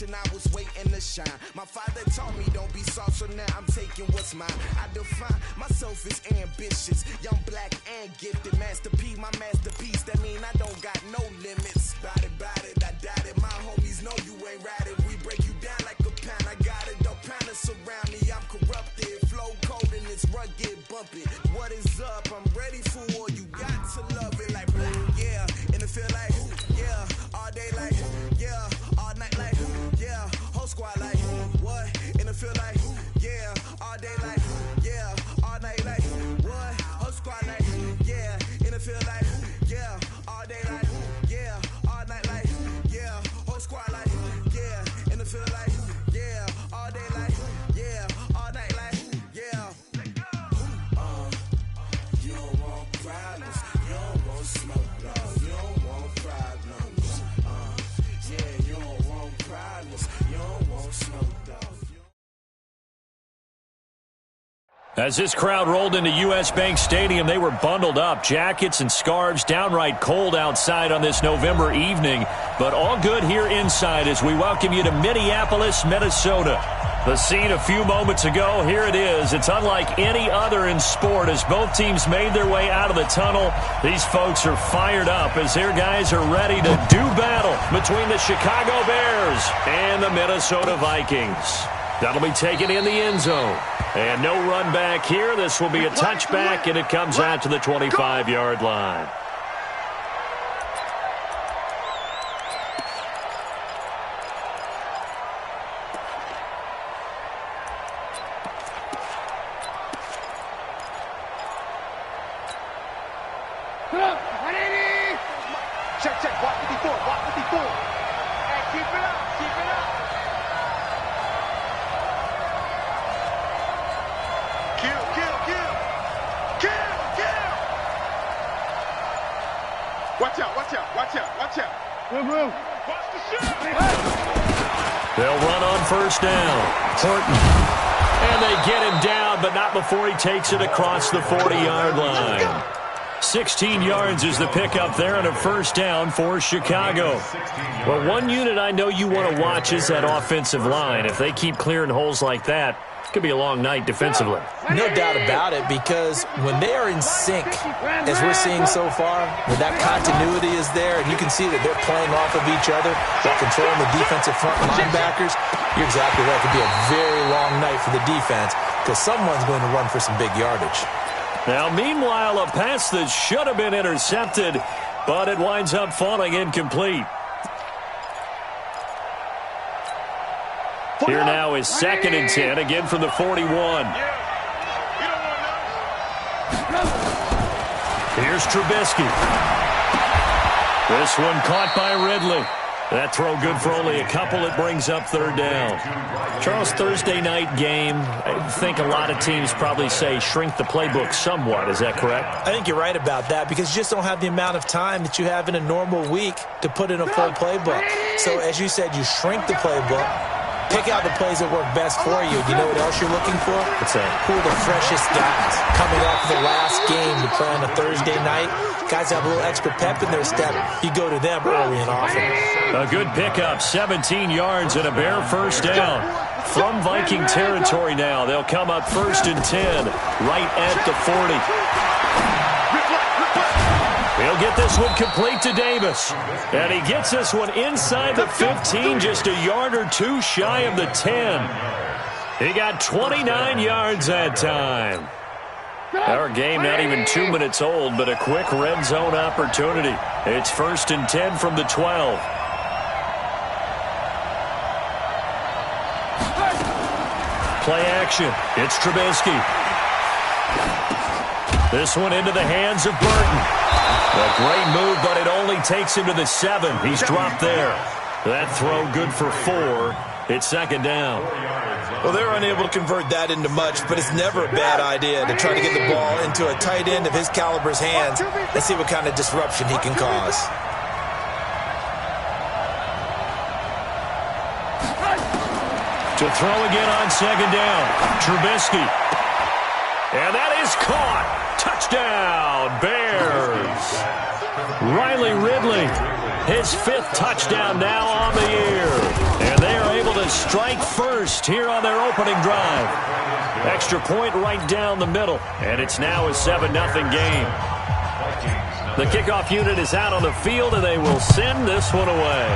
generation, I was waiting to shine. My father taught me don't be soft, so now I'm taking what's mine. I define myself as ambitious, young, black, and gifted. Master P, my masterpiece, that mean I don't got no limits. Bout it, I doubt it. My homies know you ain't ratted. We break you down like a pound. I got it, don't pound us around me. I'm corrupted, flow cold and it's rugged, bumpy. What is up? I'm ready for war. You got to love it like boom, yeah. And it feel like yeah, all day like yeah, all night like yeah, whole squad like what? And it feel like yeah, all day like yeah, all night like what? Whole squad like yeah, and it feel like yeah, all day like yeah, all night like yeah, whole squad like yeah, and it feel like yeah, all day like yeah, all night like yeah. You don't want problems, you don't want smoke, no, you don't want problems. Yeah, you don't want problems, you don't want smoke, though. As this crowd rolled into U.S. Bank Stadium, they were bundled up, jackets and scarves, downright cold outside on this November evening, but all good here inside as we welcome you to Minneapolis, Minnesota. The scene a few moments ago, here it is. It's unlike any other in sport as both teams made their way out of the tunnel. These folks are fired up as their guys are ready to do battle between the Chicago Bears and the Minnesota Vikings. That'll be taken in the end zone. And no run back here. This will be a touchback, and it comes out to the 25-yard line. Check, walk 54, walk 54. Hey, keep it up, keep it up. Kill. Watch out. Move. Watch the shot. They'll run on first down. Horton. And they get him down, but not before he takes it across the 40-yard line. 16 yards is the pickup there and a first down for Chicago. Well, one unit I know you want to watch is that offensive line. If they keep clearing holes like that, it could be a long night defensively. No doubt about it, because when they are in sync, as we're seeing so far, when that continuity is there and you can see that they're playing off of each other while controlling the defensive front linebackers, you're exactly right. It could be a very long night for the defense because someone's going to run for some big yardage. Now, meanwhile, a pass that should have been intercepted, but it winds up falling incomplete. Here now is 2nd and 10, again from the 41. Here's Trubisky. This one caught by Ridley. That throw good for only a couple. It brings up third down. Charles, Thursday night game, I think a lot of teams probably say shrink the playbook somewhat. Is that correct? I think you're right about that because you just don't have the amount of time that you have in a normal week to put in a full playbook. So as you said, you shrink the playbook. Pick out the plays that work best for you. You know what else you're looking for? What's that? Who are the freshest guys coming off the last game to play on a Thursday night? Guys have a little extra pep in their step. You go to them early and often. A good pickup, 17 yards and a Bear first down. From Viking territory now, they'll come up 1st and 10, right at the 40. He'll get this one complete to Davis. And he gets this one inside the 15, just a yard or two shy of the 10. He got 29 yards that time. Our game not even 2 minutes old, but a quick red zone opportunity. It's 1st and 10 from the 12. Play action. It's Trubisky. This one into the hands of Burton. A great move, but it only takes him to the 7. He's dropped there. That throw good for 4. It's 2nd down. Well, they're unable to convert that into much, but it's never a bad idea to try to get the ball into a tight end of his caliber's hands and see what kind of disruption he can cause. To throw again on 2nd down. Trubisky. And that is caught. Touchdown, Bears. Riley Ridley, his 5th touchdown now on the year. And they are strike first here on their opening drive. Extra point right down the middle, and it's now a 7-0 game. The kickoff unit is out on the field, and they will send this one away.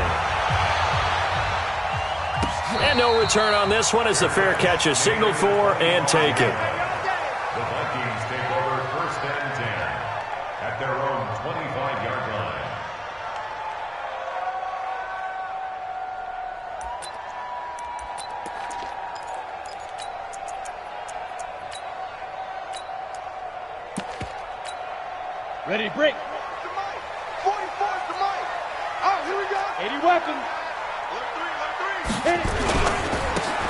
And no return on this one as the fair catch is signaled for and taken. The Vikings take over 1st and 10 at their own 25-yard line. Ready to break. 44 to Mike. Oh, here we go. 80 weapons. Hit it.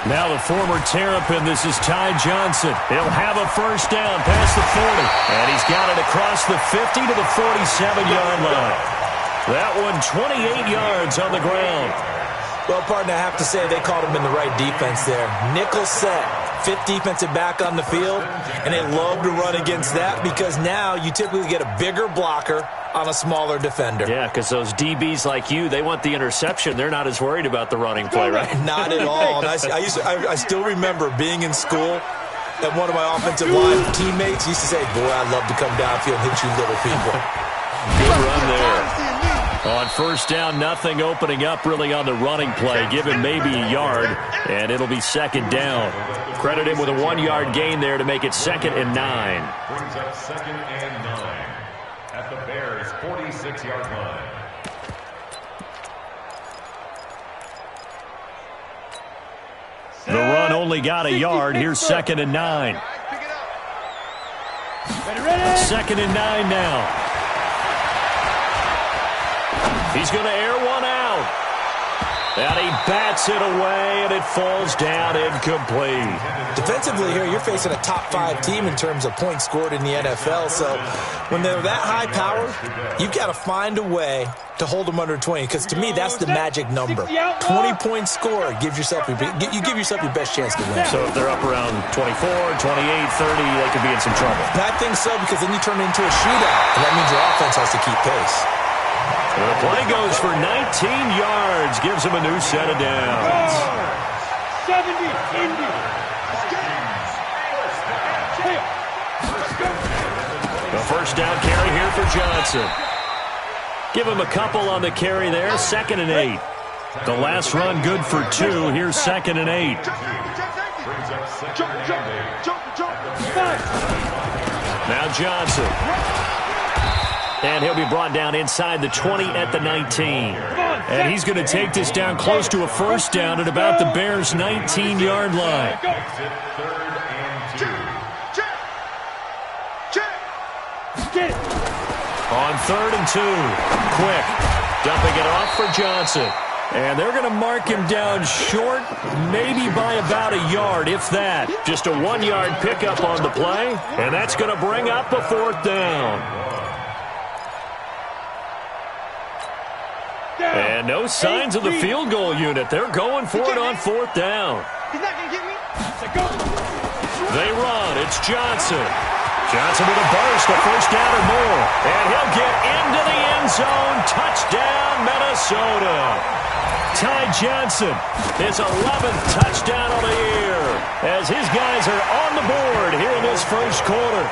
Now the former Terrapin, this is Ty Johnson. He'll have a first down past the 40. And he's got it across the 50 to the 47-yard line. That one 28 yards on the ground. Well, partner, I have to say they called him in the right defense there. Nickel set, 5th defensive back on the field, and they love to run against that because now you typically get a bigger blocker on a smaller defender. Yeah, because those DBs like you, they want the interception. They're not as worried about the running play, right? Not at all. And I still remember being in school, and one of my offensive line teammates used to say, boy, I'd love to come downfield and hit you little people. Good run there. On first down, nothing opening up really on the running play. Give him maybe a yard, and it'll be 2nd down. Credit him with a 1-yard gain there to make it 2nd and 9. Brings up 2nd and 9 at the Bears' 46-yard line. The run only got a yard. Here's 2nd and 9. 2nd and 9 now. He's going to air one out. And he bats it away, and it falls down incomplete. Defensively here, you're facing a top 5 team in terms of points scored in the NFL. So when they're that high power, you've got to find a way to hold them under 20. Because to me, that's the magic number. 20 points scored gives yourself you give yourself your best chance to win. So if they're up around 24, 28, 30, they could be in some trouble. And I think so, because then you turn it into a shootout, and that means your offense has to keep pace. The play goes for 19 yards, gives him a new set of downs. 70, Indy. The first down carry here for Johnson. Give him a couple on the carry there, 2nd and 8. The last run good for 2. Here's 2nd and 8. Now Johnson. And he'll be brought down inside the 20 at the 19. And he's going to take this down close to a first down at about the Bears' 19-yard line. On 3rd and 2. Quick. Dumping it off for Johnson. And they're going to mark him down short, maybe by about a yard, if that. Just a 1-yard pickup on the play. And that's going to bring up a 4th down. And no signs of the field goal unit. They're going for it on 4th down. He's not going to get me. They run. It's Johnson. Johnson with a burst, a first down or more. And he'll get into the end zone. Touchdown, Minnesota. Ty Johnson, his 11th touchdown of the year, as his guys are on the board here in this first quarter.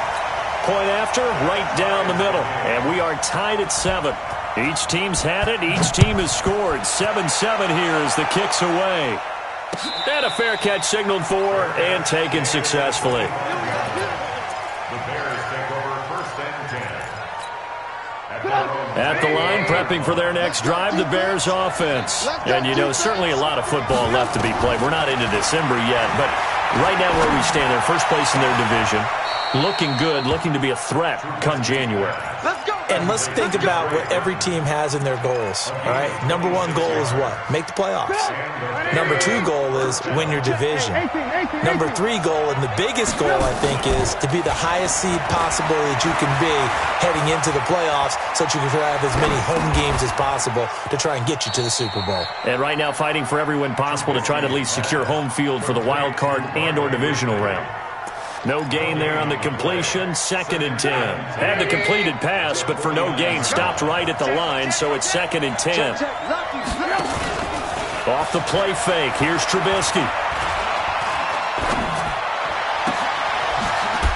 Point after, right down the middle. And we are tied at 7. Each team's had it. Each team has scored. 7-7 here as the kick's away. And a fair catch signaled for and taken successfully. The Bears take over 1st and 10. At the line, prepping for their next drive, the Bears offense. And, you know, certainly a lot of football left to be played. We're not into December yet, but right now where we stand, they're first place in their division. Looking good, looking to be a threat come January. And let's think about what every team has in their goals, all right? Number 1 goal is what? Make the playoffs. Number 2 goal is win your division. Number 3 goal, and the biggest goal, I think, is to be the highest seed possible that you can be heading into the playoffs so that you can have as many home games as possible to try and get you to the Super Bowl. And right now fighting for every win possible to try to at least secure home field for the wild card and or divisional round. No gain there on the completion, 2nd and 10. Had the completed pass, but for no gain, stopped right at the line, so it's 2nd and 10. Off the play fake. Here's Trubisky.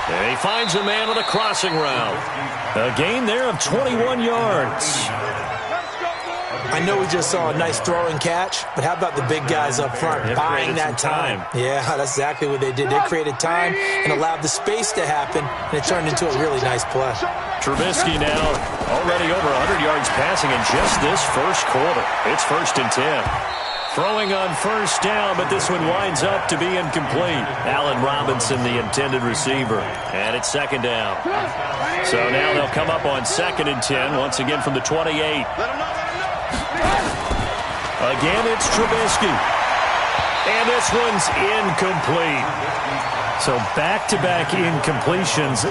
And he finds a man on a crossing route. A gain there of 21 yards. I know we just saw a nice throw and catch, but how about the big guys up front buying that time? Yeah, that's exactly what they did. They created time and allowed the space to happen, and it turned into a really nice play. Trubisky now already over 100 yards passing in just this first quarter. It's 1st and 10. Throwing on first down, but this one winds up to be incomplete. Allen Robinson, the intended receiver. And it's 2nd down. So now they'll come up on 2nd and 10, once again from the 28. Again, it's Trubisky. And this one's incomplete. So back-to-back incompletions.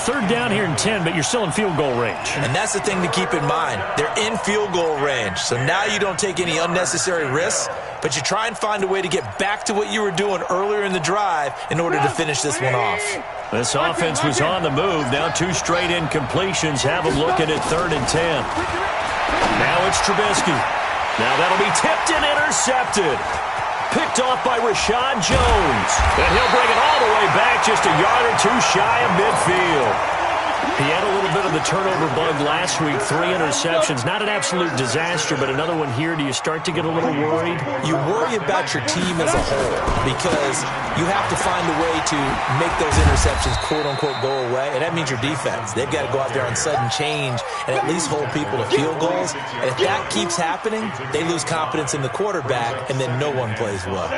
3rd down here in 10, but you're still in field goal range. And that's the thing to keep in mind. They're in field goal range. So now you don't take any unnecessary risks, but you try and find a way to get back to what you were doing earlier in the drive in order to finish this one off. This offense was on the move. Now 2 straight incompletions have them looking at 3rd and 10. Now it's Trubisky. Now that'll be tipped and intercepted. Picked off by Rashad Jones. And he'll bring it all the way back just a yard or 2 shy of midfield. He had a little bit of the turnover bug last week. 3 interceptions. Not an absolute disaster, but another one here. Do you start to get a little worried? You worry about your team as a whole because you have to find a way to make those interceptions, quote-unquote, go away, and that means your defense. They've got to go out there on sudden change and at least hold people to field goals. And if that keeps happening, they lose confidence in the quarterback, and then no one plays well.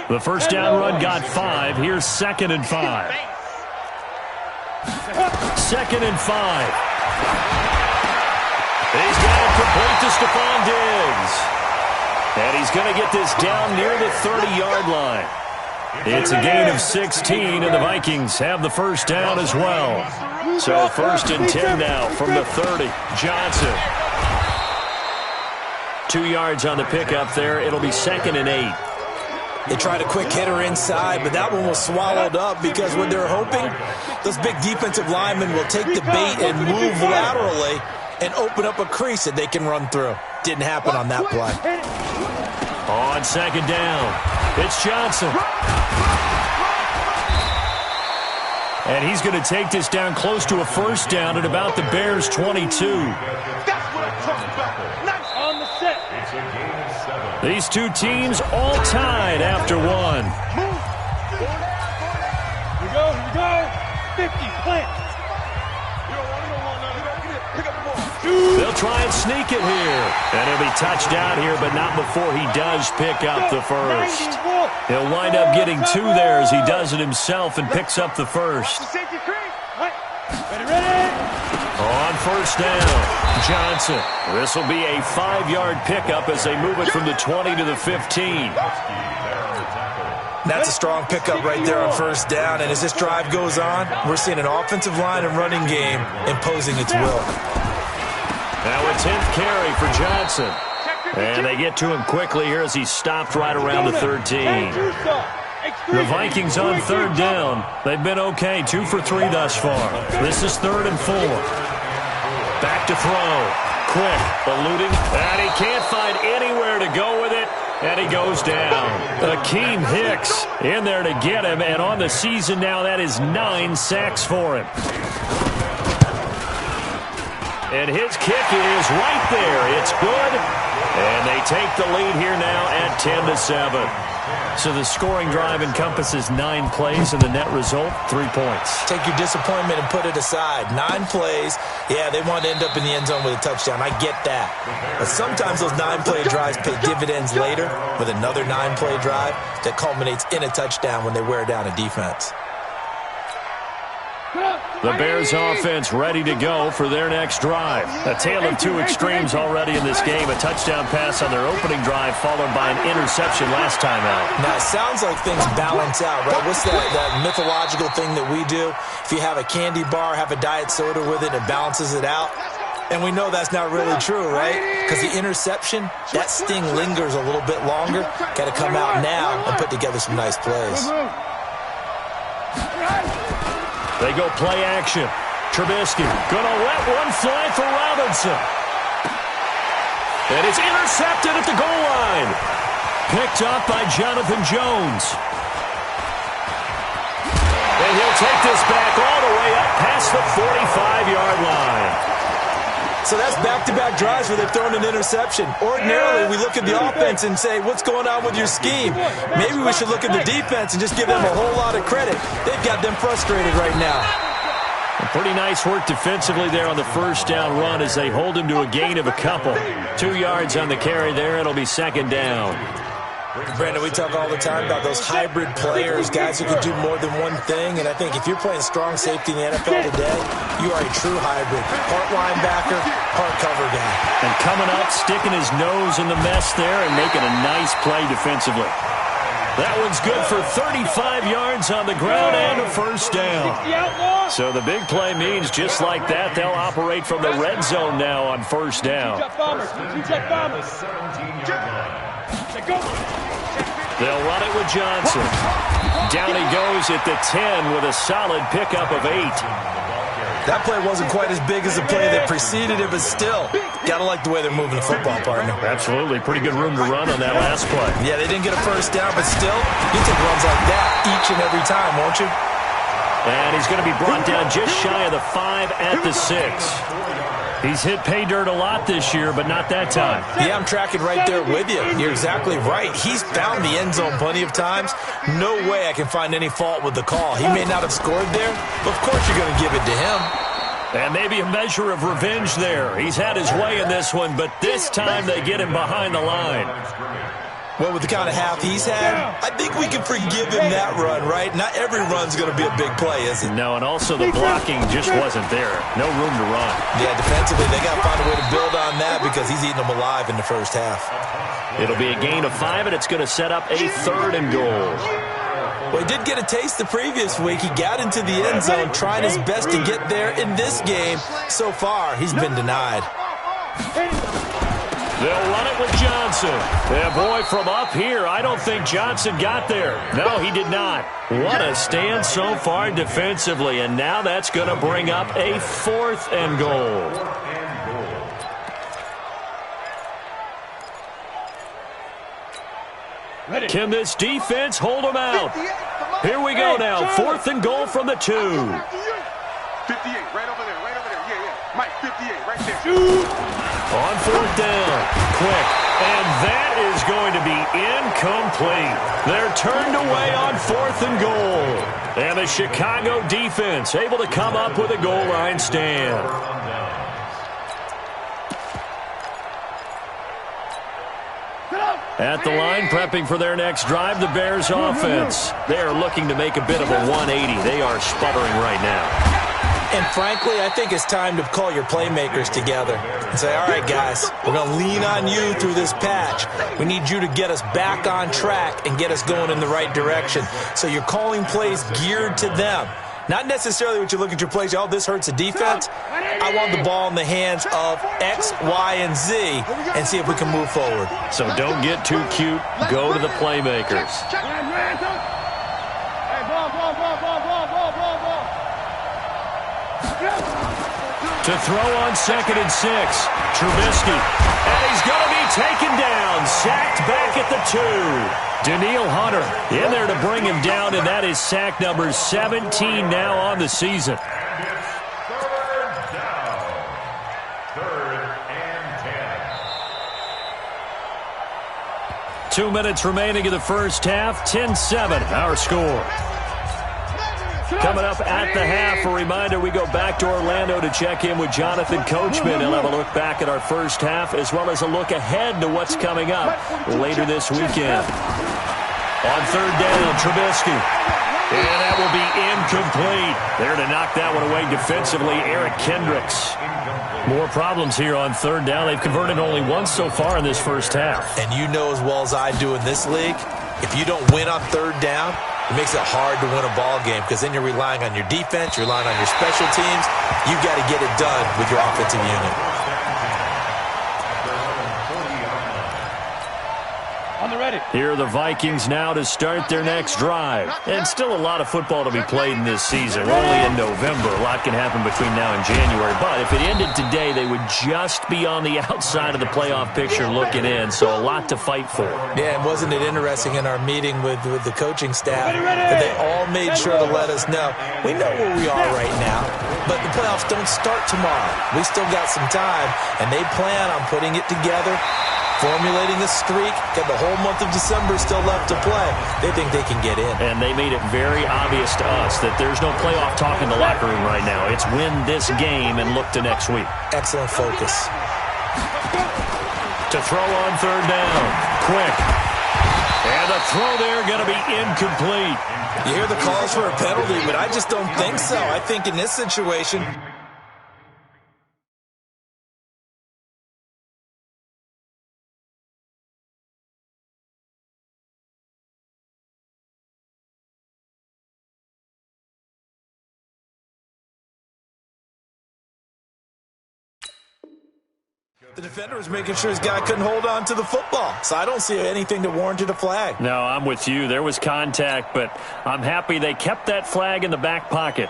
The first down run got 5. Here's 2nd and 5. 2nd and 5. He's got it complete to Stephon Diggs. And he's going to get this down near the 30-yard line. It's a gain of 16, and the Vikings have the first down as well. So 1st and 10 now from the 30. Johnson. 2 yards on the pickup there. It'll be 2nd and 8. They tried a quick hitter inside, but that one was swallowed up because what they're hoping, those big defensive linemen will take the bait and move laterally and open up a crease that they can run through. Didn't happen on that play. On 2nd down, it's Johnson. And he's going to take this down close to a first down at about the Bears' 22. That's what I'm talking about. Nice on the set. It's a gain of 7. These two teams all tied after one. Move. Here we go. 50, plant. You don't want none. Get it. Pick up the ball. They'll try and sneak it here. And he'll be touched out here, but not before he does pick up the first. He'll wind up getting 2 there as he does it himself and picks up the first. Ready. On first down, Johnson. This will be a 5-yard pickup as they move it from the 20 to the 15. That's a strong pickup right there on first down. And as this drive goes on, we're seeing an offensive line and running game imposing its will. Now a 10th carry for Johnson. And they get to him quickly here as he's stopped right around the 13. The Vikings on 3rd down. They've been okay, 2 for 3 thus far. This is 3rd and 4. Back to throw. Quick, eluding, and he can't find anywhere to go with it, and he goes down. Akeem Hicks in there to get him, and on the season now, that is 9 sacks for him. And his kick is right there. It's good, and they take the lead here now at 10-7. So the scoring drive encompasses 9 plays, and the net result, 3 points. Take your disappointment and put it aside. 9 plays, yeah, they want to end up in the end zone with a touchdown. I get that. But sometimes those 9-play drives pay dividends later with another 9-play drive that culminates in a touchdown when they wear down a defense. The Bears offense ready to go for their next drive. A tale of 2 extremes already in this game. A touchdown pass on their opening drive followed by an interception last time out. Now, it sounds like things balance out, right? What's that mythological thing that we do? If you have a candy bar, have a diet soda with it, it balances it out. And we know that's not really true, right? Because the interception, that sting lingers a little bit longer. Got to come out now and put together some nice plays. They go play action. Trubisky gonna let one fly for Robinson. And it's intercepted at the goal line. Picked up by Jonathan Jones. And he'll take this back all the way up past the 45-yard line. So that's back-to-back drives where they've thrown an interception. Ordinarily, we look at the offense and say, what's going on with your scheme? Maybe we should look at the defense and just give them a whole lot of credit. They've got them frustrated right now. Pretty nice work defensively there on the first down run as they hold him to a gain of a couple. 2 yards on the carry there. It'll be second down. Brandon, we talk all the time about those hybrid players, guys who can do more than one thing, and I think if you're playing strong safety in the NFL today, you are a true hybrid. Part linebacker, part cover guy. And coming up, sticking his nose in the mess there and making a nice play defensively. That one's good for 35 yards on the ground and a first down. So the big play means just like that, they'll operate from the red zone now on first down. They'll run it with Johnson. Down he goes at the 10 with a solid pickup of 8. That play wasn't quite as big as the play that preceded it, but still, got to like the way they're moving the football, partner. Absolutely. Pretty good room to run on that last play. Yeah, they didn't get a first down, but still, you take runs like that each and every time, won't you? And he's going to be brought down just shy of the 5 at the 6. He's hit pay dirt a lot this year, but not that time. Yeah, I'm tracking right there with you. You're exactly right. He's found the end zone plenty of times. No way I can find any fault with the call. He may not have scored there, but of course you're going to give it to him. And maybe a measure of revenge there. He's had his way in this one, but this time they get him behind the line. Well, with the kind of half he's had, I think we can forgive him that run, right? Not every run's going to be a big play, is it? No, and also the blocking just wasn't there. No room to run. Yeah, defensively, they got to find a way to build on that because he's eating them alive in the first half. It'll be a gain of 5, and it's going to set up a 3rd and goal. Well, he did get a taste the previous week. He got into the end zone, trying his best to get there in this game. So far, he's been denied. They'll run it with Johnson. And boy, from up here, I don't think Johnson got there. No, he did not. What a stand so far defensively, and now that's going to bring up a 4th and goal. Can this defense hold them out? Here we go now, 4th and goal from the 2. 58, right over there, yeah. Mike, 58, right there. On 4th down, quick, and that is going to be incomplete. They're turned away on 4th and goal. And the Chicago defense able to come up with a goal line stand. At the line, prepping for their next drive, the Bears offense. They are looking to make a bit of a 180. They are sputtering right now. And frankly, I think it's time to call your playmakers together and say, all right, guys, we're going to lean on you through this patch. We need you to get us back on track and get us going in the right direction. So you're calling plays geared to them. Not necessarily what you look at your plays, oh, this hurts the defense. I want the ball in the hands of X, Y, and Z and see if we can move forward. So don't get too cute. Go to the playmakers. To throw on 2nd and 6, Trubisky. And he's going to be taken down, sacked back at the 2. Danielle Hunter in there to bring him down, and that is sack number 17 now on the season. 3rd down. 3rd and 10. 2 minutes remaining in the first half, 10-7, our score. Coming up at the half, a reminder, we go back to Orlando to check in with Jonathan Coachman. He'll have a look back at our first half as well as a look ahead to what's coming up later this weekend. On 3rd down, Trubisky. And that will be incomplete. There to knock that one away defensively, Eric Kendricks. More problems here on 3rd down. They've converted only once so far in this first half. And you know as well as I do in this league, if you don't win on 3rd down, it makes it hard to win a ball game because then you're relying on your defense, you're relying on your special teams. You've got to get it done with your offensive unit. On the ready. Here are the Vikings now to start their next drive. And still a lot of football to be played in this season. We're only in November. A lot can happen between now and January. But if it ended today, they would just be on the outside of the playoff picture looking in. So a lot to fight for. Yeah, and wasn't it interesting in our meeting with the coaching staff that they all made sure to let us know, we know where we are right now, but the playoffs don't start tomorrow. We still got some time, and they plan on putting it together, formulating a streak, got the whole month of December still left to play. They think they can get in. And they made it very obvious to us that there's no playoff talk in the locker room right now. It's win this game and look to next week. Excellent focus. To throw on third down. Quick. And the throw there going to be incomplete. You hear the calls for a penalty, but I just don't think so. I think in this situation, the defender was making sure his guy couldn't hold on to the football. So I don't see anything that warranted a flag. No, I'm with you. There was contact, but I'm happy they kept that flag in the back pocket.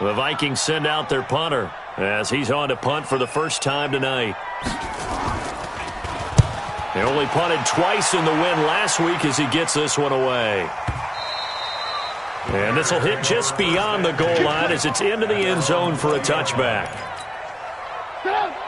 The Vikings send out their punter as he's on to punt for the first time tonight. They only punted twice in the win last week as he gets this one away. And this will hit just beyond the goal line as it's into the end zone for a touchback.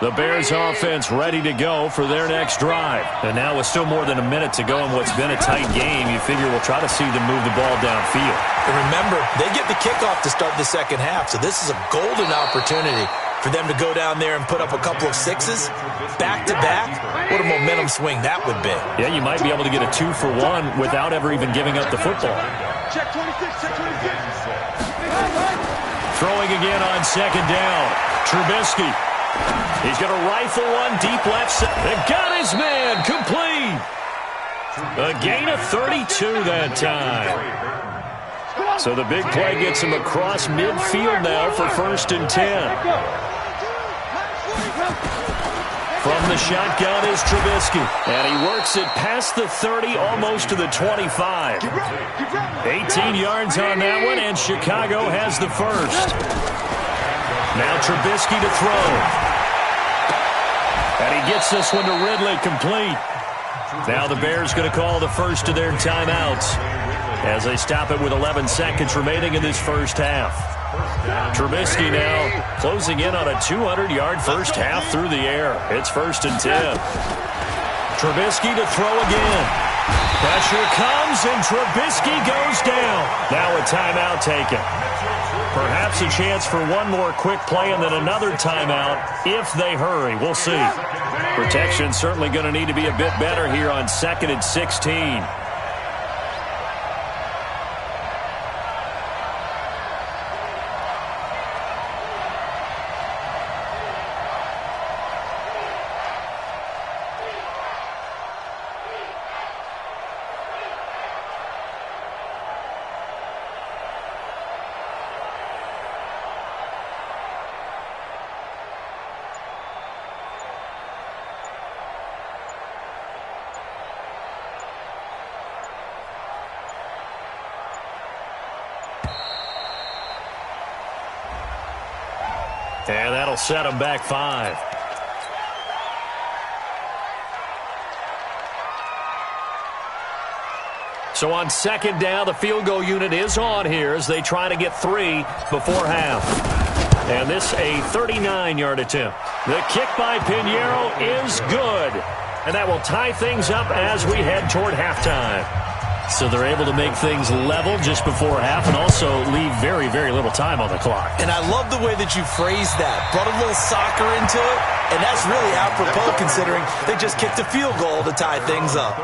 The Bears offense ready to go for their next drive. And now with still more than a minute to go in what's been a tight game, you figure we'll try to see them move the ball downfield. And remember, they get the kickoff to start the second half, so this is a golden opportunity for them to go down there and put up a couple of sixes back-to-back. What a momentum swing that would be. Yeah, you might be able to get a 2-for-1 without ever even giving up the football. Check 26, check 26. Throwing again on second down. Trubisky. He's going to rifle one deep left side. They've got his man complete. A gain of 32 that time. So the big play gets him across midfield now for 1st and 10. From the shotgun is Trubisky. And he works it past the 30, almost to the 25. 18 yards on that one, and Chicago has the first. Now Trubisky to throw. And he gets this one to Ridley complete. Now the Bears going to call the first of their timeouts as they stop it with 11 seconds remaining in this first half. Trubisky now closing in on a 200-yard first half through the air. It's 1st and 10. Trubisky to throw again. Pressure comes, and Trubisky goes down. Now a timeout taken. Perhaps a chance for one more quick play and then another timeout if they hurry. We'll see. Protection certainly going to need to be a bit better here on 2nd and 16. And that'll set them back 5. So on second down, the field goal unit is on here as they try to get 3 before half. And this a 39-yard attempt. The kick by Pinheiro is good. And that will tie things up as we head toward halftime. So they're able to make things level just before half and also leave very, very little time on the clock. And I love the way that you phrased that. Brought a little soccer into it, and that's really apropos considering they just kicked a field goal to tie things up.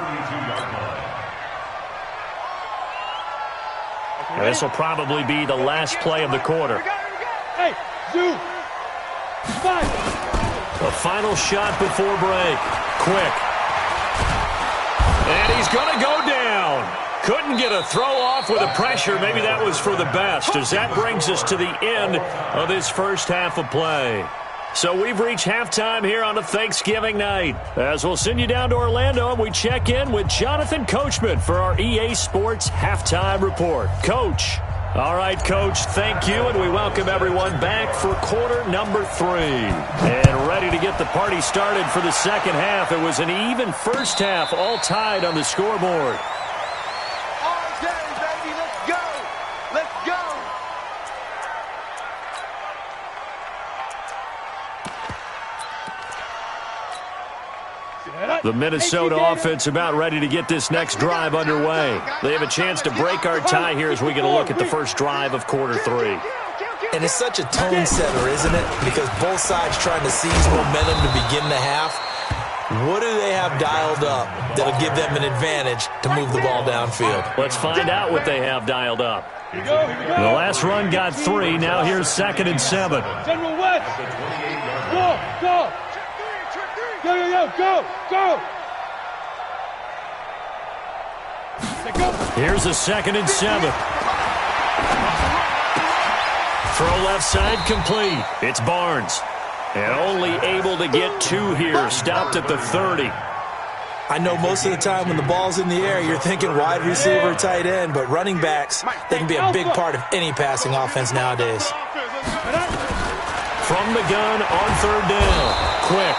And this will probably be the last play of the quarter. Hey, Zoo! The final shot before break. Quick. And he's going to go down. Couldn't get a throw off with the pressure. Maybe that was for the best as that brings us to the end of this first half of play. So we've reached halftime here on a Thanksgiving night. As we'll send you down to Orlando, and we check in with Jonathan Coachman for our EA Sports Halftime Report. Coach. All right, Coach, thank you, and we welcome everyone back for quarter number 3. And ready to get the party started for the second half. It was an even first half, all tied on the scoreboard. All day, baby, let's go! Let's go! The Minnesota offense about ready to get this next drive underway. They have a chance to break our tie here as we get a look at the first drive of quarter 3. And it's such a tone setter, isn't it? Because both sides trying to seize momentum to begin the half. What do they have dialed up that'll give them an advantage to move the ball downfield? Let's find out what they have dialed up. The last run got 3. Now here's 2nd and 7. General West! Go! Go! Here's a 2nd and 7. Throw left side complete. It's Barnes. And only able to get 2 here. Stopped at the 30. I know most of the time when the ball's in the air, you're thinking wide receiver, tight end, but running backs, they can be a big part of any passing offense nowadays. From the gun on 3rd down. Quick.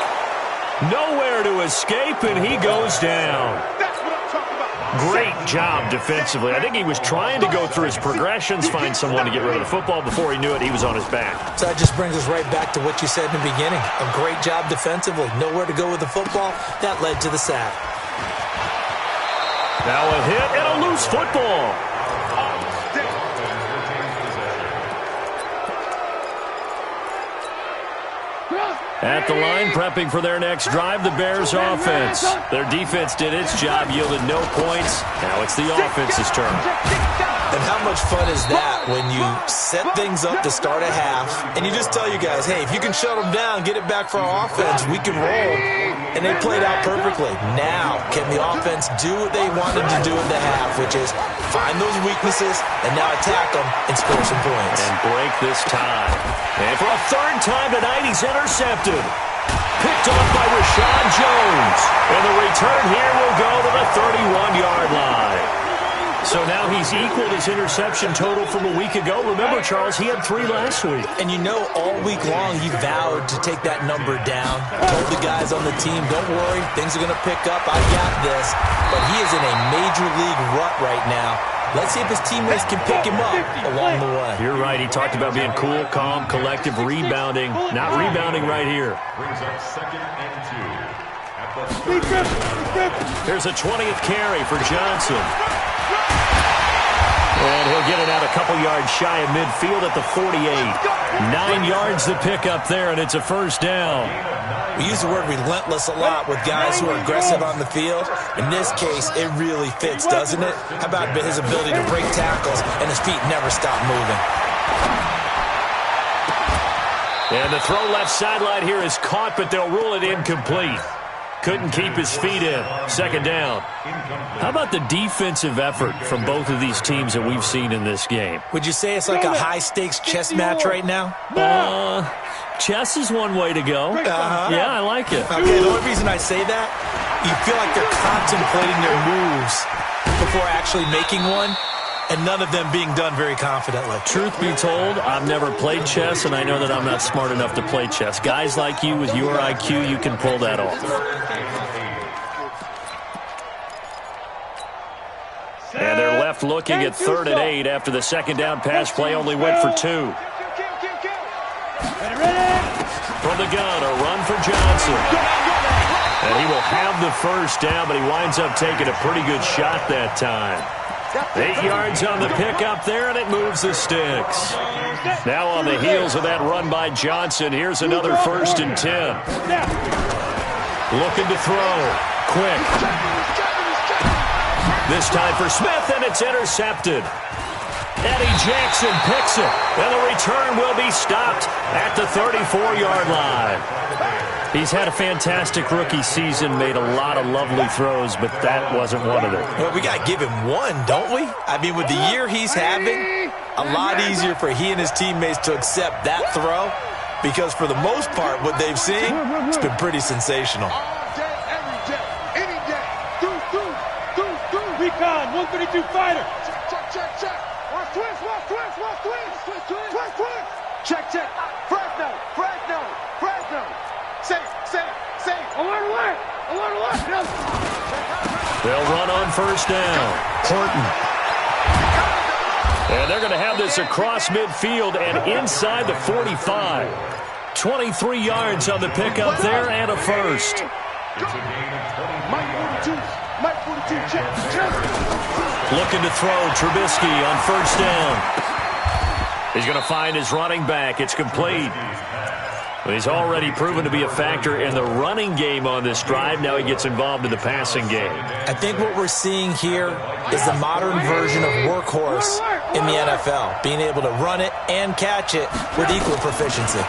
Nowhere to escape, and he goes down. Great job defensively. I think he was trying to go through his progressions, find someone to get rid of the football. Before he knew it, he was on his back. So that just brings us right back to what you said in the beginning. A great job defensively. Nowhere to go with the football. That led to the sack. Now a hit and a loose football. At the line, prepping for their next drive, the Bears offense. Their defense did its job, yielded no points. Now it's the offense's turn. And how much fun is that when you set things up to start a half, and you just tell you guys, hey, if you can shut them down, get it back for our offense, we can roll. And they played out perfectly. Now, can the offense do what they wanted to do in the half, which is find those weaknesses and now attack them and score some points. And break this tie. And for a 3rd time tonight, he's intercepted. Picked off by Rashad Jones. And the return here will go to the 31-yard line. So now he's equaled his interception total from a week ago. Remember, Charles, he had 3 last week. And you know, all week long he vowed to take that number down. Told the guys on the team, don't worry, things are going to pick up. I got this. But he is in a major league rut right now. Let's see if his teammates can pick him up along the way. You're right. He talked about being cool, calm, collective, rebounding. Not rebounding right here. Brings up 2nd and 2. Here's a 20th carry for Johnson. And he'll get it out a couple yards shy of midfield at the 48. 9 yards to pick up there, and it's a 1st down. We use the word relentless a lot with guys who are aggressive on the field. In this case, it really fits, doesn't it? How about his ability to break tackles and his feet never stop moving? And the throw left sideline here is caught, but they'll rule it incomplete. Couldn't keep his feet in. 2nd down. How about the defensive effort from both of these teams that we've seen in this game? Would you say it's like a high-stakes chess match right now? Chess is one way to go. Yeah, I like it. Okay, the only reason I say that, you feel like they're contemplating their moves before actually making one, and none of them being done very confidently. Truth be told, I've never played chess, and I know that I'm not smart enough to play chess. Guys like you with your IQ, you can pull that off. And they're left looking at 3rd and 8 after the 2nd down pass play only went for 2. From the gun, a run for Johnson. And he will have the 1st down, but he winds up taking a pretty good shot that time. 8 yards on the pickup there, and it moves the sticks. Now on the heels of that run by Johnson, here's another 1st and 10. Looking to throw. Quick. This time for Smith, and it's intercepted. Eddie Jackson picks it, and the return will be stopped at the 34-yard line. He's had a fantastic rookie season, made a lot of lovely throws, but that wasn't one of them. Well, we got to give him one, don't we? I mean, with the year he's having, a lot easier for he and his teammates to accept that throw because for the most part, what they've seen, it's been pretty sensational. All day, every day, any day. Through. Recon, 132 fighter. Check. Watch twist. Check. Fresno. Say. Alert. They'll run on first down. Horton. And they're going to have this across midfield and inside the 45. 23 yards on the pickup there and a first. It's a gain of 20. Mike 42, check. Looking to throw, Trubisky on first down. He's going to find his running back. It's complete. He's already proven to be a factor in the running game on this drive. Now he gets involved in the passing game. I think what we're seeing here is the modern version of workhorse in the NFL, being able to run it and catch it with equal proficiency.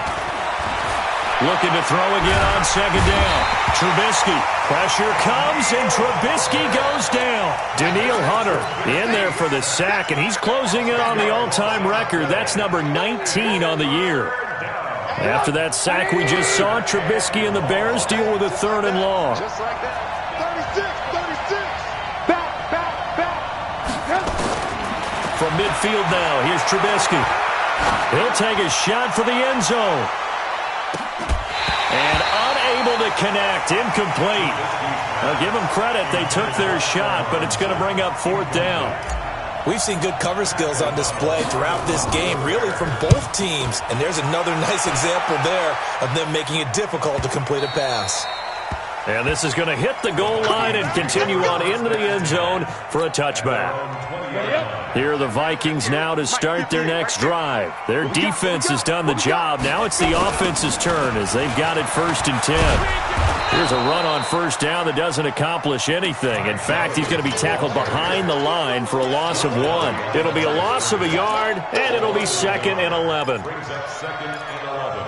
Looking to throw again on second down. Trubisky. Pressure comes, and Trubisky goes down. Danielle Hunter in there for the sack, and he's closing in on the all-time record. That's number 19 on the year. After that sack we just saw, Trubisky and the Bears deal with a 3rd and long. Just like that. 36. Back. From midfield now, here's Trubisky. He'll take a shot for the end zone. And unable to connect, incomplete. Now give them credit, they took their shot, but it's going to bring up 4th down. We've seen good cover skills on display throughout this game, really from both teams. And there's another nice example there of them making it difficult to complete a pass. And this is going to hit the goal line and continue on into the end zone for a touchback. Here are the Vikings now to start their next drive. Their defense has done the job. Now it's the offense's turn as they've got it 1st and 10. Here's a run on first down that doesn't accomplish anything. In fact, he's going to be tackled behind the line for a loss of 1. It'll be a loss of a yard, and it'll be 2nd and 11. Brings up 2nd and 11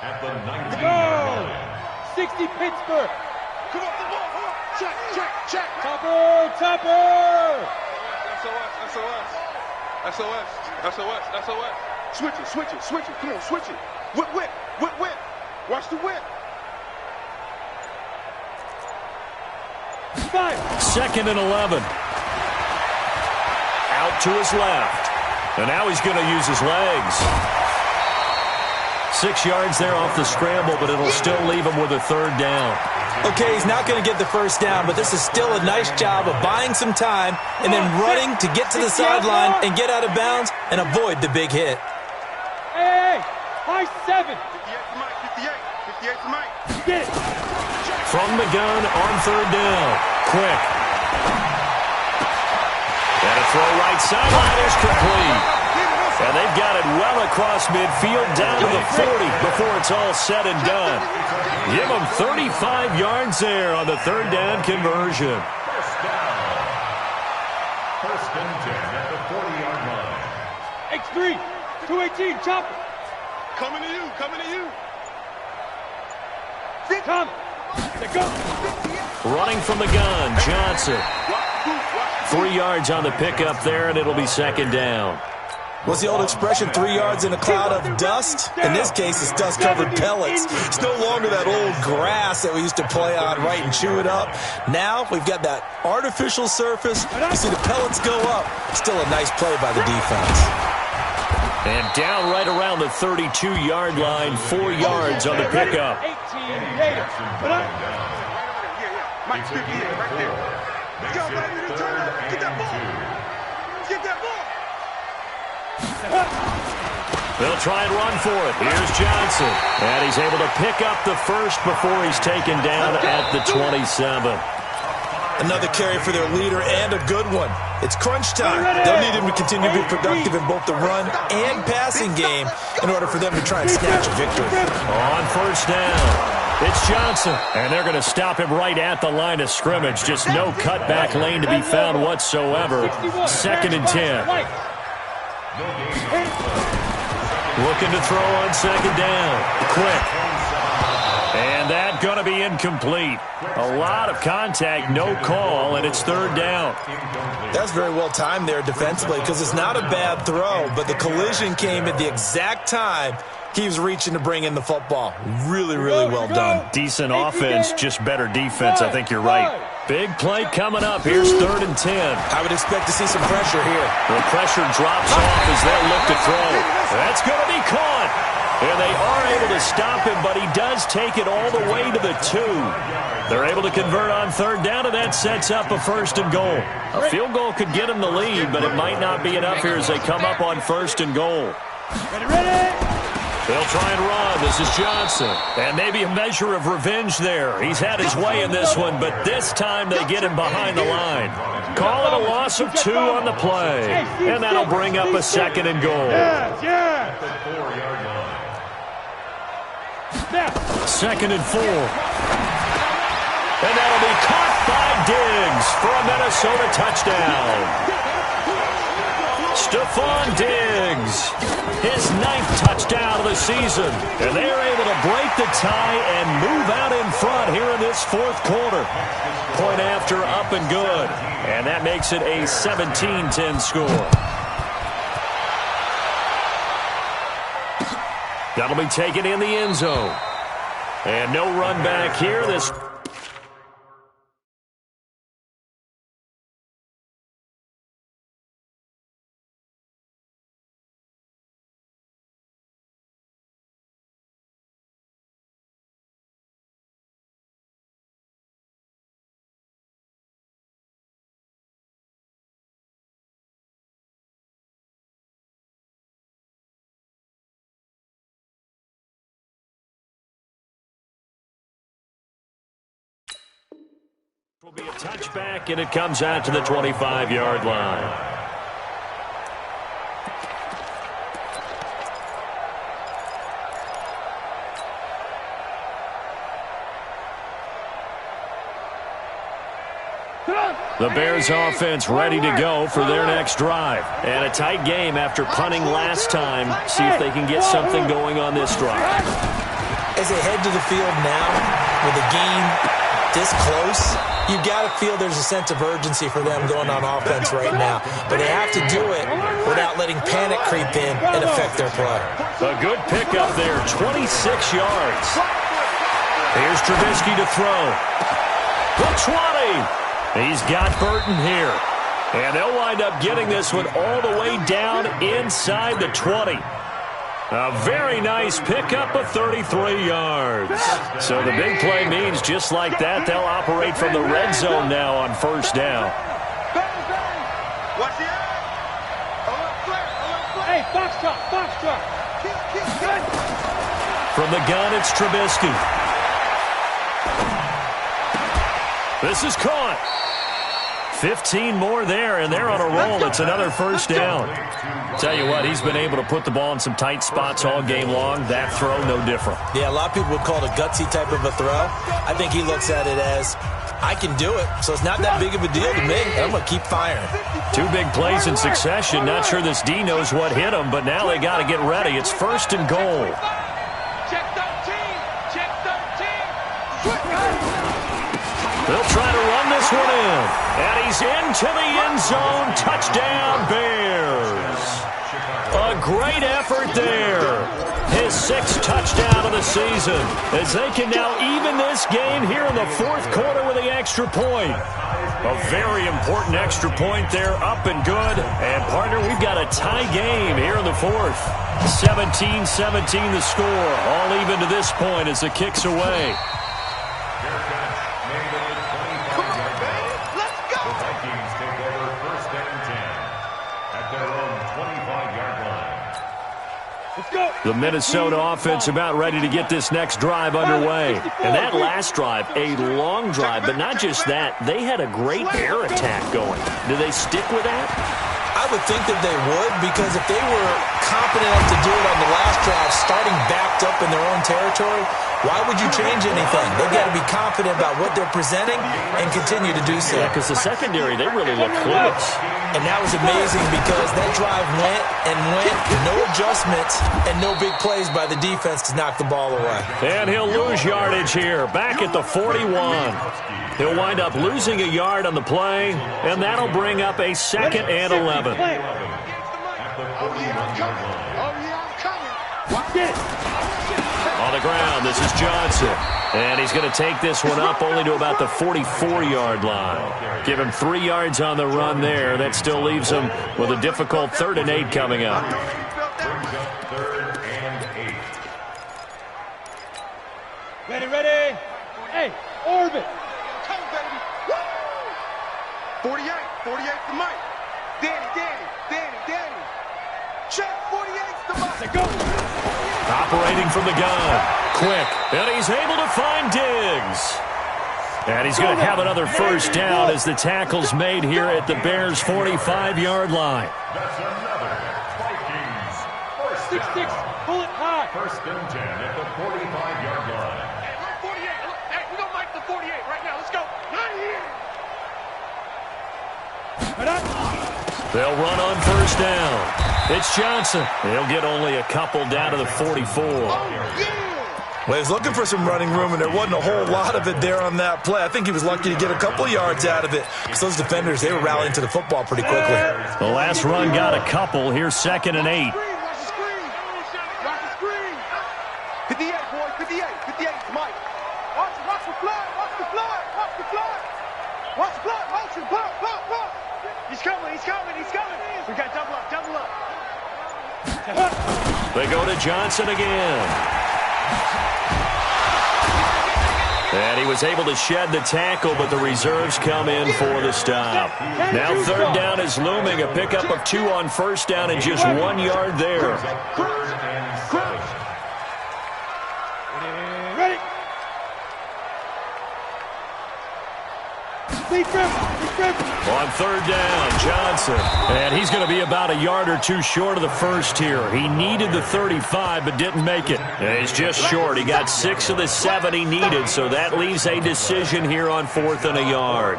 at the 19-yard Go! line. 60 Pittsburgh. Come on, the ball. Check. Topper. SOS. Switch it. Come on, switch it. Whip. Watch the whip. 5. 2nd and 11. Out to his left. And now he's going to use his legs. 6 yards there off the scramble, but it'll still leave him with a 3rd down. Okay, he's not going to get the first down, but this is still a nice job of buying some time and then running to get to the sideline and get out of bounds and avoid the big hit. Hey, high 7. 58 to Mike. Get it. From the gun on 3rd down. Quick. And a throw right sideline is complete. And they've got it well across midfield down to the 40 before it's all said and done. Give them 35 yards there on the 3rd down conversion. First and 10 at the 40-yard line. X3, 218, chopper. Coming to you. Come. Let's go. Running from the gun, Johnson. 3 yards on the pickup there, and it'll be 2nd down. What's the old expression, 3 yards in a cloud of dust? In this case, it's dust-covered pellets. It's no longer that old grass that we used to play on, right, and chew it up. Now we've got that artificial surface. You see the pellets go up. Still a nice play by the defense. And down right around the 32-yard line, 4 yards on the pickup. 18 later. Mike, It's a gain of 4. Makes it 3rd and 2. Get that ball. They'll try and run for it. Here's Johnson. And he's able to pick up the first before he's taken down at the 27. Another carry for their leader and a good one. It's crunch time. They'll need him to continue to be productive in both the run and passing game in order for them to try and snatch a victory. On first down, it's Johnson. And they're going to stop him right at the line of scrimmage. Just no cutback lane to be found whatsoever. 2nd and 10. Looking to throw on 2nd down. Quick. And that going to be incomplete. A lot of contact, no call, and it's 3rd down. That's very well timed there defensively because it's not a bad throw, but the collision came at the exact time keeps reaching to bring in the football. Really, really well done. Decent offense, just better defense. I think you're right. Big play coming up. Here's 3rd and 10. I would expect to see some pressure here. The pressure drops off as they look to throw. That's going to be caught. And they are able to stop him, but he does take it all the way to the 2. They're able to convert on 3rd down, and that sets up a 1st and goal. A field goal could get them the lead, but it might not be enough here as they come up on 1st and goal. Ready? They'll try and run. This is Johnson. And maybe a measure of revenge there. He's had his way in this one, but this time they get him behind the line. Call it a loss of 2 on the play. And that'll bring up a 2nd and goal. Yeah. 2nd and 4. And that'll be caught by Diggs for a Minnesota touchdown. Stephon Diggs, his 9th touchdown of the season. And they are able to break the tie and move out in front here in this 4th quarter. Point after, up and good. And that makes it a 17-10 score. That'll be taken in the end zone. And no run back here. Will be a touchback, and it comes out to the 25-yard line. The Bears offense ready to go for their next drive. And a tight game after punting last time. See if they can get something going on this drive. As they head to the field now with the game this close, you've got to feel there's a sense of urgency for them going on offense right now. But they have to do it without letting panic creep in and affect their play. A good pickup there, 26 yards. Here's Trubisky to throw. The 20. He's got Burton here. And they'll wind up getting this one all the way down inside the 20. A very nice pickup of 33 yards. So the big play means just like that, they'll operate from the red zone now on 1st down. Hey, box truck. From the gun, it's Trubisky. This is caught. 15 more there, and they're on a roll. It's another 1st down. Tell you what, he's been able to put the ball in some tight spots all game long. That throw, no different. Yeah, a lot of people would call it a gutsy type of a throw. I think he looks at it as, I can do it, so it's not that big of a deal to me. I'm going to keep firing. 2 big plays in succession. Not sure this D knows what hit him, but now they got to get ready. It's 1st and goal. Check 13. They'll try to run this one in. And he's into the end zone. Touchdown, Bears. A great effort there. His 6th touchdown of the season. As they can now even this game here in the 4th quarter with the extra point. A very important extra point there, up and good. And, partner, we've got a tie game here in the 4th. 17-17 the score. All even to this point as the kick's away. The Minnesota offense about ready to get this next drive underway. And that last drive, a long drive, but not just that. They had a great air attack going. Do they stick with that? I would think that they would, because if they were competent enough to do it on the last drive, starting backed up in their own territory, why would you change anything? They've got to be confident about what they're presenting and continue to do so. Yeah, because the secondary, they really look clueless. And that was amazing because that drive went and went, no adjustments, and no big plays by the defense to knock the ball away. And he'll lose yardage here, back at the 41. He'll wind up losing a yard on the play, and that'll bring up a 2nd and 11. On the ground, this is Johnson. And he's going to take this one up only to about the 44-yard line. Give him 3 yards on the run there. That still leaves him with a difficult 3rd and 8 coming up. Brings up 3rd and 8. Ready. Hey, orbit. Come, baby. Woo! 48 to Mike. Danny. Check 48's to Mike. Let's go. Operating from the gun. Quick. And he's able to find Diggs. And he's going to have another first down as the tackle's made here at the Bears' 45-yard line. That's another Vikings first down. 6-6. Pull it high. 1st and 10 at the 45-yard line. Hey, look, 48. Hey, we gonna make the 48 right now. Let's go. Not here. They'll run on first down. It's Johnson. He'll get only a couple down to the 44. Well, he was looking for some running room, and there wasn't a whole lot of it there on that play. I think he was lucky to get a couple yards out of it. Because those defenders, they were rallying to the football pretty quickly. The last run got a couple. Here's 2nd and 8. Watch the screen. 58, boy. 58. Mike. Watch the flood. Motion. Block. He's coming. We got double up. They go to Johnson again. And he was able to shed the tackle, but the reserves come in for the stop. Now 3rd down is looming. A pickup of 2 on first down and just 1 yard there. 3rd and 7. Ready. On 3rd down, Johnson. And he's going to be about a yard or 2 short of the first here. He needed the 35, but didn't make it. And he's just short. He got 6 of the 7 he needed, so that leaves a decision here on 4th and a yard.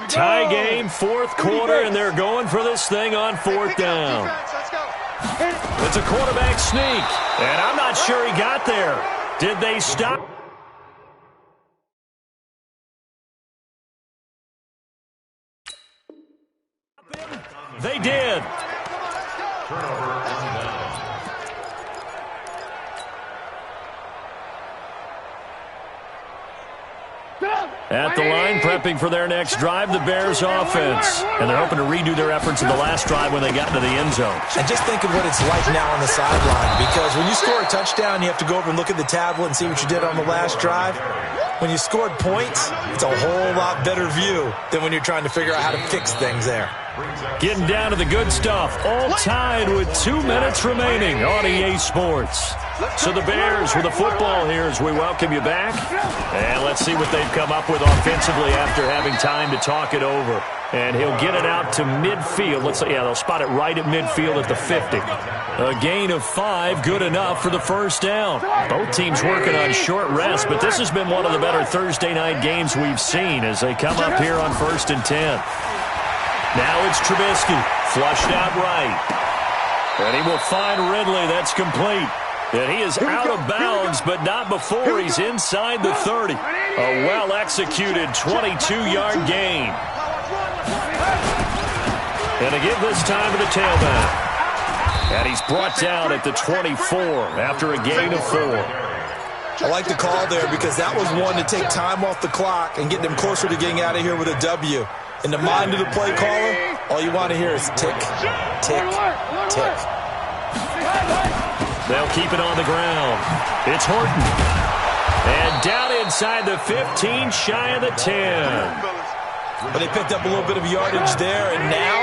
Tie game, 4th quarter, and they're going for this thing on 4th down. It's a quarterback sneak, and I'm not sure he got there. Did they stop? They did. Turnover on down. At the line, prepping for their next drive, the Bears offense. And they're hoping to redo their efforts in the last drive when they got into the end zone. And just think of what it's like now on the sideline, because when you score a touchdown, you have to go over and look at the tablet and see what you did on the last drive. When you scored points, it's a whole lot better view than when you're trying to figure out how to fix things there. Getting down to the good stuff, all tied with 2 minutes remaining on EA Sports. So the Bears with the football here as we welcome you back. And let's see what they've come up with offensively after having time to talk it over. And he'll get it out to midfield. They'll spot it right at midfield at the 50. A gain of 5, good enough for the first down. Both teams working on short rest, but this has been one of the better Thursday night games we've seen as they come up here on 1st and 10. Now it's Trubisky, flushed out right. And he will find Ridley. That's complete. And he is out of bounds, but not before he's inside the 30. A well-executed 22-yard gain. And to give this time to the tailback. And he's brought down at the 24 after a gain of 4. I like the call there because that was one to take time off the clock and get them closer to getting out of here with a W. In the mind of the play caller, all you want to hear is tick, tick, tick. They'll keep it on the ground. It's Horton. And down inside the 15, shy of the 10. But they picked up a little bit of yardage there, and now,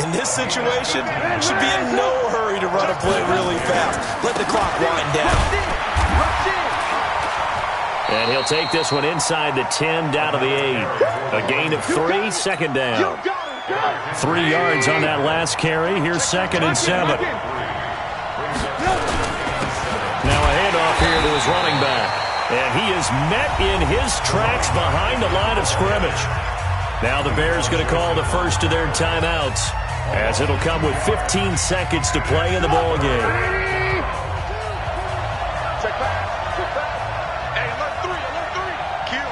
in this situation, should be in no hurry to run a play really fast. Let the clock wind down. And he'll take this one inside the 10, down to the 8. A gain of 3, 2nd down. 3 yards on that last carry. Here's 2nd and 7. Now a handoff here to his running back. And he is met in his tracks behind the line of scrimmage. Now the Bears going to call the first of their timeouts, as it'll come with 15 seconds to play in the ball game. Check back. Hey, alert 3. Kill.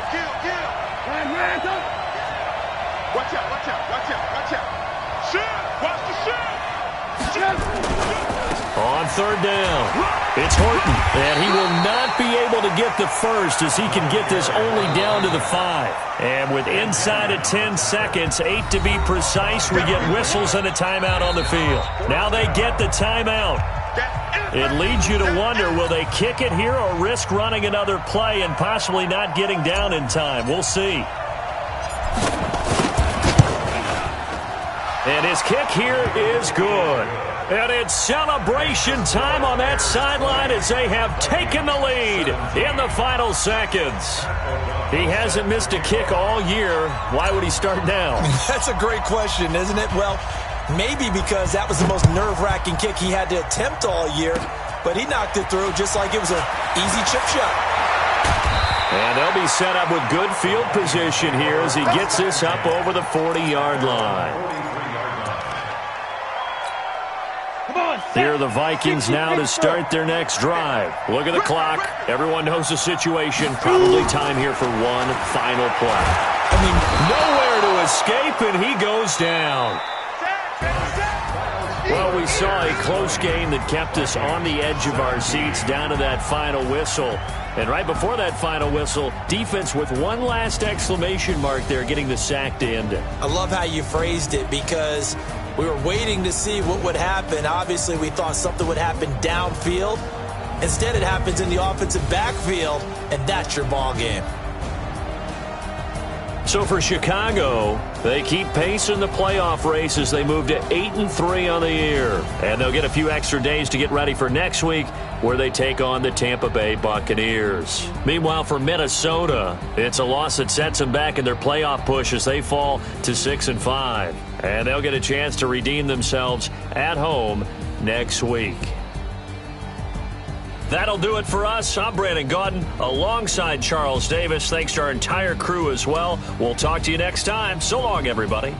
Watch out. It's Horton, and he will not be able to get the first as he can get this only down to the 5. And with inside of 10 seconds, 8 to be precise, we get whistles and a timeout on the field. Now they get the timeout. It leads you to wonder, will they kick it here or risk running another play and possibly not getting down in time? We'll see. And his kick here is good. And it's celebration time on that sideline as they have taken the lead in the final seconds. He hasn't missed a kick all year. Why would he start now? That's a great question, isn't it? Well, maybe because that was the most nerve-wracking kick he had to attempt all year, but he knocked it through just like it was an easy chip shot. And they'll be set up with good field position here as he gets this up over the 40-yard line. Here are the Vikings now to start their next drive. Look at the clock. Everyone knows the situation. Probably time here for one final play. I mean, nowhere to escape, and he goes down. Well, we saw a close game that kept us on the edge of our seats down to that final whistle. And right before that final whistle, defense with one last exclamation mark there, getting the sack to end it. I love how you phrased it because we were waiting to see what would happen. Obviously, we thought something would happen downfield. Instead, it happens in the offensive backfield, and that's your ball game. So for Chicago, they keep pace in the playoff race as they move to 8-3 on the year. And they'll get a few extra days to get ready for next week, where they take on the Tampa Bay Buccaneers. Meanwhile, for Minnesota, it's a loss that sets them back in their playoff push as they fall to 6-5. And they'll get a chance to redeem themselves at home next week. That'll do it for us. I'm Brandon Gaudin alongside Charles Davis. Thanks to our entire crew as well. We'll talk to you next time. So long, everybody.